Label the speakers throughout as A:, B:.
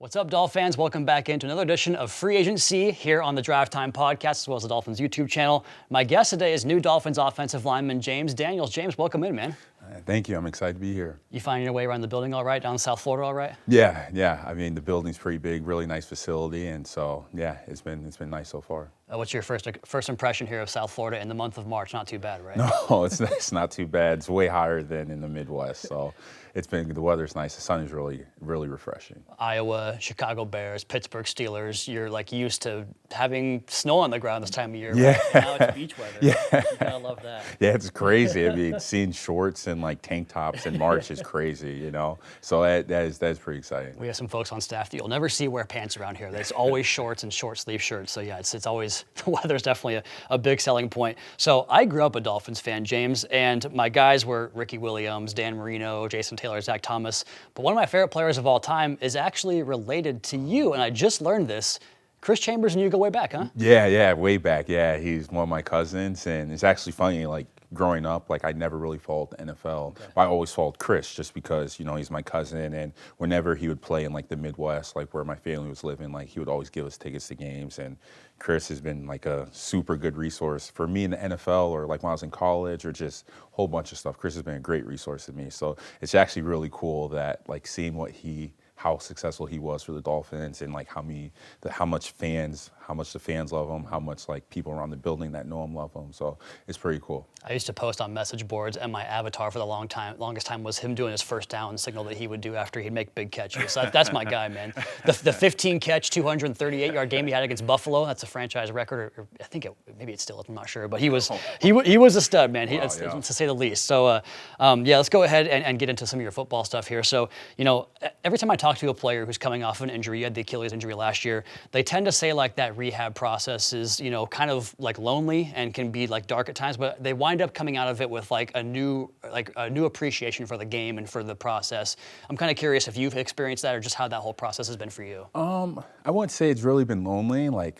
A: What's up, Dolphin fans? Welcome back into another edition of Free Agency here on the Drive Time Podcast, as well as the Dolphins YouTube channel. My guest today is new Dolphins offensive lineman James Daniels. James, welcome in, man.
B: Thank you. I'm excited to be here.
A: You finding your way around the building all right, down in South Florida all right?
B: Yeah. I mean, the building's pretty big, really nice facility, and so yeah, it's been nice so far.
A: What's your first impression here of South Florida in the month of March? Not too bad, right?
B: No, it's not too bad. It's way higher than in the Midwest, so the weather's nice. The sun is really refreshing.
A: Iowa, Chicago Bears, Pittsburgh Steelers. You're like used to having snow on the ground this time of year.
B: Yeah.
A: Right? Now it's beach weather.
B: Yeah.
A: You gotta love that.
B: Yeah, it's crazy. I mean, seeing shorts and like tank tops in March is crazy, you know. So that is pretty exciting.
A: We have some folks on staff that you'll never see wear pants around here. It's always shorts and short sleeve shirts. So yeah, it's always, the weather's definitely a big selling point. So I grew up a Dolphins fan, James, and my guys were Ricky Williams, Dan Marino, Jason Taylor, Zach Thomas. But one of my favorite players of all time is actually related to you, and I just learned this. Chris Chambers and you go way back, huh?
B: Yeah, way back. Yeah, he's one of my cousins, and it's actually funny, like, growing up, like, I never really followed the NFL. Okay. I always followed Chris just because, you know, he's my cousin, and whenever he would play in, like, the Midwest, like, where my family was living, like, he would always give us tickets to games, and Chris has been, like, a super good resource for me in the NFL or, like, when I was in college or just a whole bunch of stuff. Chris has been a great resource to me, so it's actually really cool that, like, seeing how successful he was for the Dolphins and like how much the fans love him, how much like people around the building that know him love him. So it's pretty cool.
A: I used to post on message boards, and my avatar for the longest time was him doing his first down signal that he would do after he'd make big catches. So that's my guy, man. The 15 catch, 238-yard game he had against Buffalo, that's a franchise record, or I think maybe it still is, I'm not sure, but he was a stud, man.
B: Wow,
A: to say the least. So let's go ahead and get into some of your football stuff here. So, you know, every time I talk to a player who's coming off an injury, you had the Achilles injury last year, they tend to say like that rehab process is, you know, kind of like lonely and can be like dark at times, but they wind up coming out of it with like a new appreciation for the game and for the process. I'm kind of curious if you've experienced that or just how that whole process has been for you.
B: I wouldn't say it's really been lonely. Like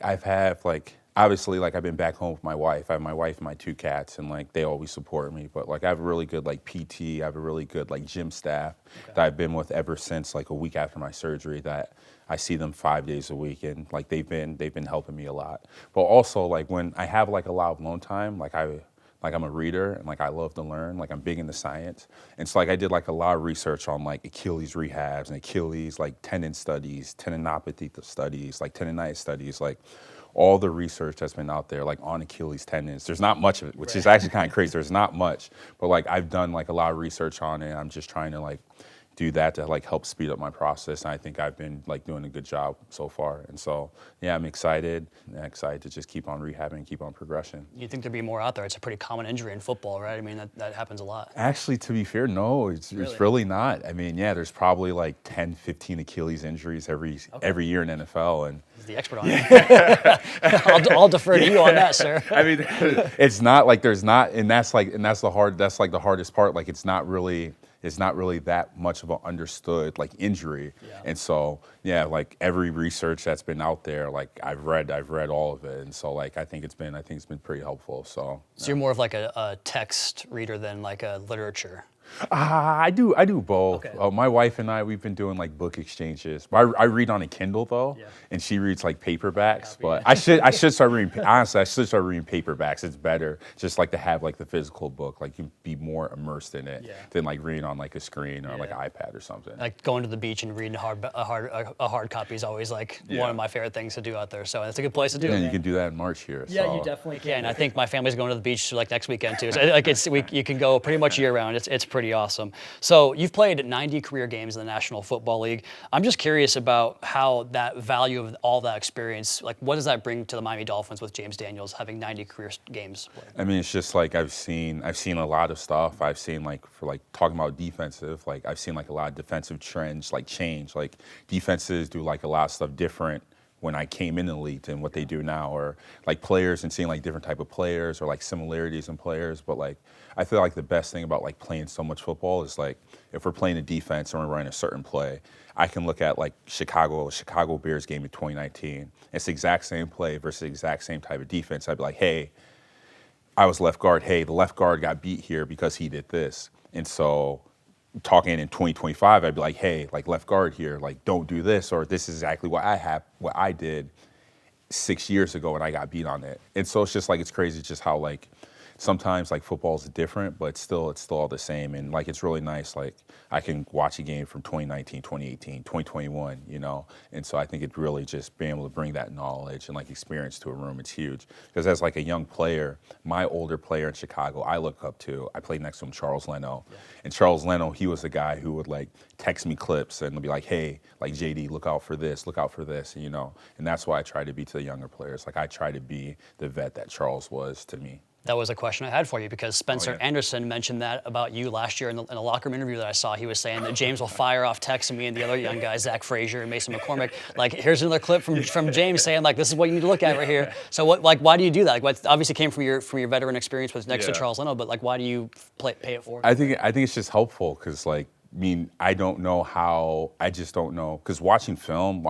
B: obviously, like I've been back home with my wife. I have my wife and my two cats, and like they always support me. But like I have a really good like PT. I have a really good like gym staff that I've been with ever since like a week after my surgery. That I see them 5 days a week, and like they've been helping me a lot. But also like when I have like a lot of alone time, I'm a reader and like I love to learn. Like I'm big into science, and so like I did like a lot of research on like Achilles rehabs and Achilles like tendon studies, tendinopathy studies, like tendonitis studies, like all the research that's been out there like on Achilles tendons. There's not much of it, which is actually kind of crazy. There's not much, but like I've done like a lot of research on it. I'm just trying to like do that to like help speed up my process, and I think I've been like doing a good job so far. And so yeah, I'm excited to just keep on rehabbing and keep on progression.
A: You think there'd be more out there? It's a pretty common injury in football, right? I mean, that happens a lot.
B: Actually, to be fair, no, it's really not. I mean, yeah, there's probably like 10, 15 Achilles injuries every year in NFL, and
A: he's the expert on it. I'll defer to you on that, sir.
B: I mean, it's not like there's not, and that's the hardest part. Like it's not really that much of an understood like injury. Yeah. And so yeah, like every research that's been out there, like I've read all of it, and so like I think it's been pretty helpful. So
A: you're more of like a text reader than like a literature.
B: I do both.
A: Okay.
B: My wife and I, we've been doing like book exchanges. I read on a Kindle though, and she reads like paperbacks. But I should start reading. Honestly, I should start reading paperbacks. It's better just like to have like the physical book. Like you be more immersed in it than like reading on like a screen or like an iPad or something.
A: Like going to the beach and reading a hard copy is always like one of my favorite things to do out there. So it's a good place to do it.
B: And you can do that in March here.
A: Yeah,
B: so.
A: You definitely can. I think my family's going to the beach like next weekend too. So like you can go pretty much year round. It's pretty awesome. So you've played 90 career games in the National Football League. I'm just curious about how that value of all that experience, like what does that bring to the Miami Dolphins with James Daniels having 90 career games?
B: I mean, it's just like I've seen a lot of stuff. I've seen like for like talking about defensive, like I've seen like a lot of defensive trends like change. Like defenses do like a lot of stuff different when I came in the league and what they do now, or like players and seeing like different type of players or like similarities in players. But like I feel like the best thing about like playing so much football is like if we're playing a defense and we're running a certain play, I can look at like Chicago Bears game in 2019. It's the exact same play versus the exact same type of defense. I'd be like, hey, I was left guard. Hey, the left guard got beat here because he did this. And so talking in 2025, I'd be like, hey, like left guard here, like don't do this, or this is exactly what I did 6 years ago and I got beat on it. And so it's just like, it's crazy just how like sometimes like football is different, but it's still all the same. And like, it's really nice. Like I can watch a game from 2019, 2018, 2021, you know? And so I think it really just being able to bring that knowledge and like experience to a room, it's huge. Because as like a young player, my older player in Chicago, I look up to, I played next to him, Charles Leno. Yeah. And Charles Leno, he was the guy who would like text me clips and be like, hey, like JD, look out for this, you know? And that's why I try to be to the younger players. Like I try to be the vet that Charles was to me.
A: That was a question I had for you because Spencer Anderson mentioned that about you last year in a locker room interview that I saw. He was saying that James will fire off texts to me and the other young guys, Zach Frazier and Mason McCormick. Like, here's another clip from James saying, like, this is what you need to look at right here. So, why do you do that? Like, what obviously came from your veteran experience with next to Charles Leno, but like, why do you pay it forward?
B: I think it's just helpful because like, I mean, I don't know how, I just don't know. Because watching film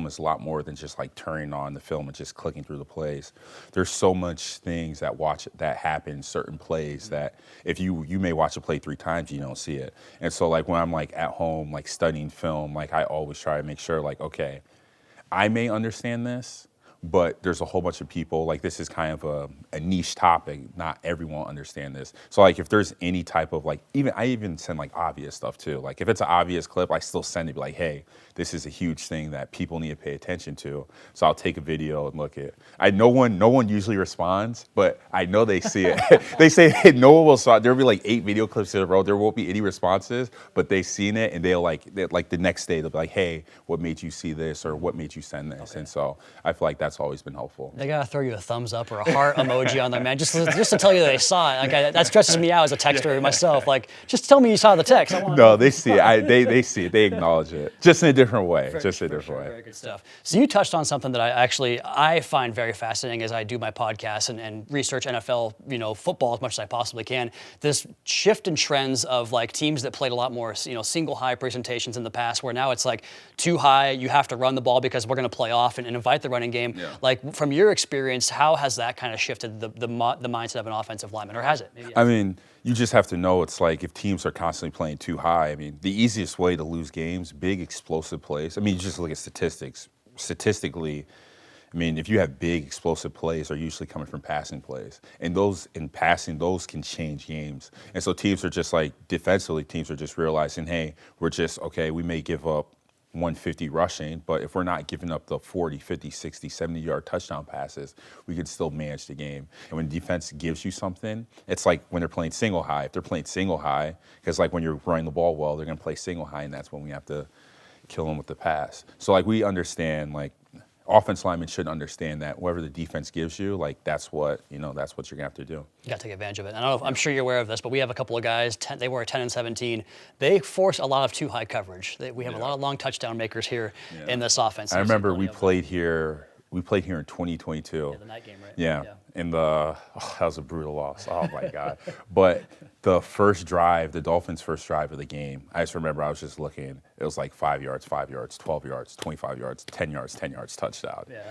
B: is a lot more than just like turning on the film and just clicking through the plays. There's so much things that happen in certain plays that if you may watch a play 3 times, you don't see it. And so like when I'm like at home, like studying film, like I always try to make sure like, okay, I may understand this, but there's a whole bunch of people, like this is kind of a niche topic, not everyone understand this. So like if there's any type of like, I even send like obvious stuff too. Like if it's an obvious clip, I still send it, be like, hey, this is a huge thing that people need to pay attention to. So I'll take a video and look at it. No one usually responds, but I know they see it. They say, hey, no one will saw it. There'll be like 8 video clips in a row. There won't be any responses, but they've seen it and they'll like the next day, they'll be like, hey, what made you see this or what made you send this? Okay. And so I feel like that's always been helpful.
A: They gotta throw you a thumbs up or a heart emoji on there, man, just to tell you that they saw it. Like that stresses me out as a texter myself. Like, just tell me you saw the text.
B: No, they see it. They see it. They acknowledge it, just in a different way.
A: Very good stuff. So you touched on something that I find very fascinating as I do my podcast and research NFL, football as much as I possibly can. This shift in trends of like teams that played a lot more, single high presentations in the past, where now it's like too high, you have to run the ball because we're going to play off and invite the running game. Yeah. Like from your experience, how has that kind of shifted the mindset of an offensive lineman, or has it?
B: I mean, you just have to know it's like if teams are constantly playing too high, I mean, the easiest way to lose games, big explosive plays. I mean, you just look at statistics. Statistically, I mean, if you have big explosive plays, are usually coming from passing plays. And those can change games. And so teams are just like, defensively, teams are just realizing, hey, we may give up 150 rushing, but if we're not giving up the 40, 50, 60, 70-yard touchdown passes, we can still manage the game. And when defense gives you something, it's like when they're playing single high. If they're playing single high, because like when you're running the ball well, they're going to play single high, and that's when we have to kill them with the pass. So like we understand, like offense linemen should understand that whatever the defense gives you, like that's what you're gonna have to do. You
A: got to take advantage of it. I don't know I'm sure you're aware of this, but we have a couple of guys. They were 10 and 17. They force a lot of too high coverage. We have a lot of long touchdown makers here in this offense.
B: I remember we played here in 2022.
A: Yeah, the night game, right?
B: Yeah. And that was a brutal loss. Oh my God. But the Dolphins' first drive of the game, I just remember I was just looking, it was like 5 yards, 12 yards, 25 yards, 10 yards, touchdown. Yeah.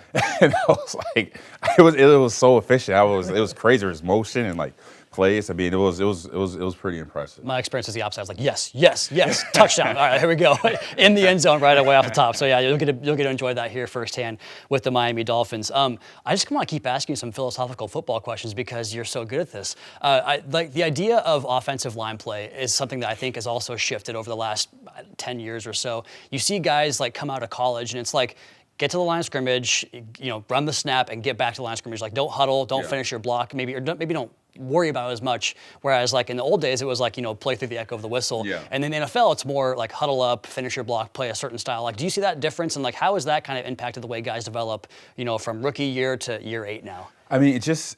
B: And I was like, it was so efficient. It was crazy. There was motion and like plays. I mean, it was pretty impressive.
A: My experience is the opposite. I was like, yes, touchdown. All right, here we go. In the end zone right away off the top. So yeah, you'll get to enjoy that here firsthand with the Miami Dolphins. I just want to keep asking you some philosophical football questions because you're so good at this. Like the idea of offensive line play is something that I think has also shifted over the last 10 years or so. You see guys like come out of college and it's like, get to the line of scrimmage, run the snap and get back to the line of scrimmage. Like don't huddle, don't finish your block, maybe don't worry about it as much. Whereas like in the old days, it was like, play through the echo of the whistle. Yeah. And in the NFL, it's more like huddle up, finish your block, play a certain style. Like, do you see that difference? And like, how has that kind of impacted the way guys develop, from rookie year to year 8 now?
B: I mean, I guess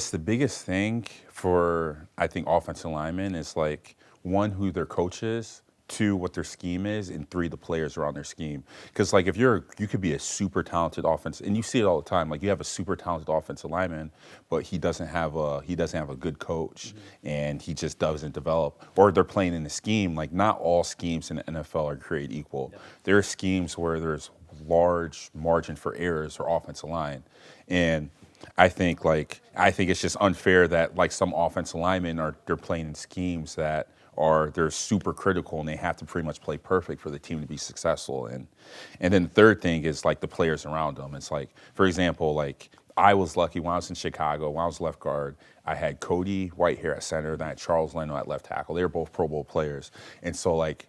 B: the biggest thing for, I think, offensive linemen is like, 1, who their coach is, 2, what their scheme is, and 3, the players around their scheme. Because like if you could be a super talented offensive, and you see it all the time. Like you have a super talented offensive lineman, but he doesn't have a good coach, and he just doesn't develop. Or they're playing in a scheme. Like not all schemes in the NFL are created equal. Yeah. There are schemes where there's large margin for errors for offensive line, and I think it's just unfair that like some offensive linemen they're playing in schemes that they're super critical and they have to pretty much play perfect for the team to be successful. And then the third thing is like the players around them. It's like, for example, like I was lucky when I was in Chicago, when I was left guard, I had Cody Whitehair at center, then I had Charles Leno at left tackle. They were both Pro Bowl players. And so like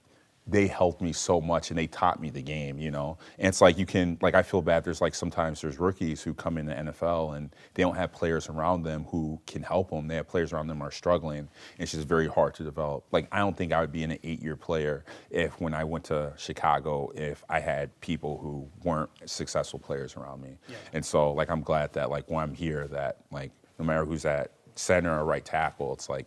B: they helped me so much and they taught me the game, you know? And it's like you can, like I feel bad, there's like sometimes there's rookies who come in the NFL and they don't have players around them who can help them. They have players around them who are struggling. And it's just very hard to develop. Like I don't think I would be an 8-year player if when I went to Chicago, if I had people who weren't successful players around me. Yeah. And so like I'm glad that like when I'm here that like no matter who's at center or right tackle, it's like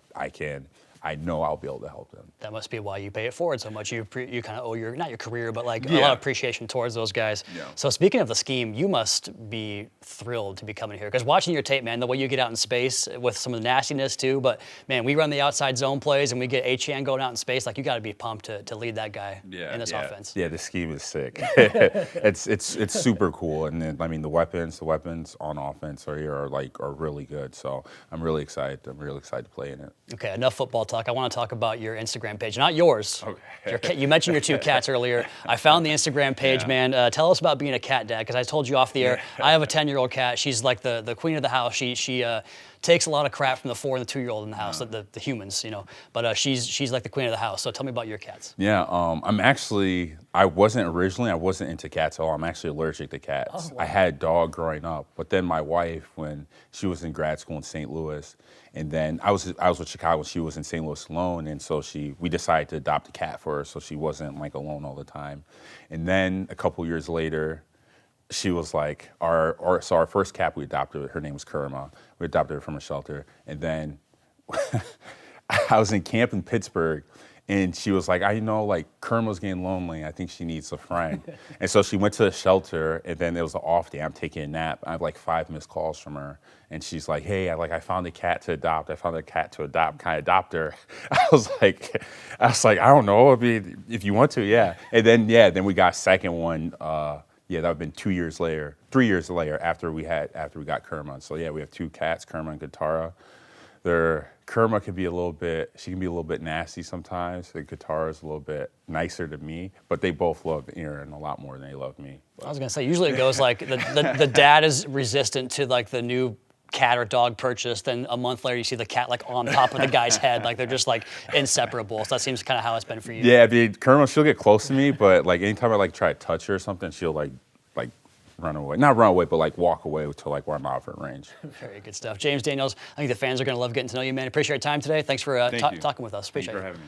B: I know I'll be able to help them.
A: That must be why you pay it forward so much. You kind of owe not your career, but like a lot of appreciation towards those guys. Yeah. So speaking of the scheme, you must be thrilled to be coming here. Because watching your tape, man, the way you get out in space with some of the nastiness too, but man, we run the outside zone plays and we get Achane going out in space. Like you got to be pumped to lead that guy in this offense.
B: Yeah, the scheme is sick. it's super cool. And then, I mean, the weapons on offense are really good. So I'm really excited. I'm really excited to play in it.
A: Okay, enough football talk. I want to talk about your Instagram page, not yours. Okay. You mentioned your 2 cats earlier. I found the Instagram page, man. Tell us about being a cat dad, because I told you off the air, I have a 10-year-old cat. She's like the queen of the house. She takes a lot of crap from the 4 and the 2-year-old in the house, the humans, you know. But she's like the queen of the house. So tell me about your cats.
B: Yeah, I wasn't into cats at all. I'm actually allergic to cats. Oh, wow. I had a dog growing up, but then my wife, when she was in grad school in St. Louis, and then I was with Chicago. She was in St. Louis alone, and so we decided to adopt a cat for her, so she wasn't like alone all the time. And then a couple years later, she was like our first cat we adopted. Her name was Kerma. We adopted her from a shelter, and then I was in camp in Pittsburgh. And she was like, like Kerma's getting lonely. I think she needs a friend. And so she went to the shelter, and then it was an off day. I'm taking a nap. I have like 5 missed calls from her. And she's like, hey, I found a cat to adopt. Can I adopt her? I was like, I don't know. I mean, if you want to, yeah. And then we got a second one. That would have been 3 years later after we got Kerma. So yeah, we have 2 cats, Kerma and Katara. Kerma can be a little bit nasty sometimes. And Katara's a little bit nicer to me, but they both love Aaron a lot more than they love me.
A: I was gonna say, usually it goes like the dad is resistant to like the new cat or dog purchase, then a month later you see the cat like on top of the guy's head, like they're just like inseparable. So that seems kind of how it's been for you.
B: Yeah, I mean, Kerma, she'll get close to me, but like anytime I like try to touch her or something, she'll like run away. Not run away, but like walk away to like where I'm out of her range.
A: Very good stuff. James Daniels, I think the fans are going to love getting to know you, man. Appreciate your time today. Thanks for talking with us. Appreciate it.
B: Thanks for having me.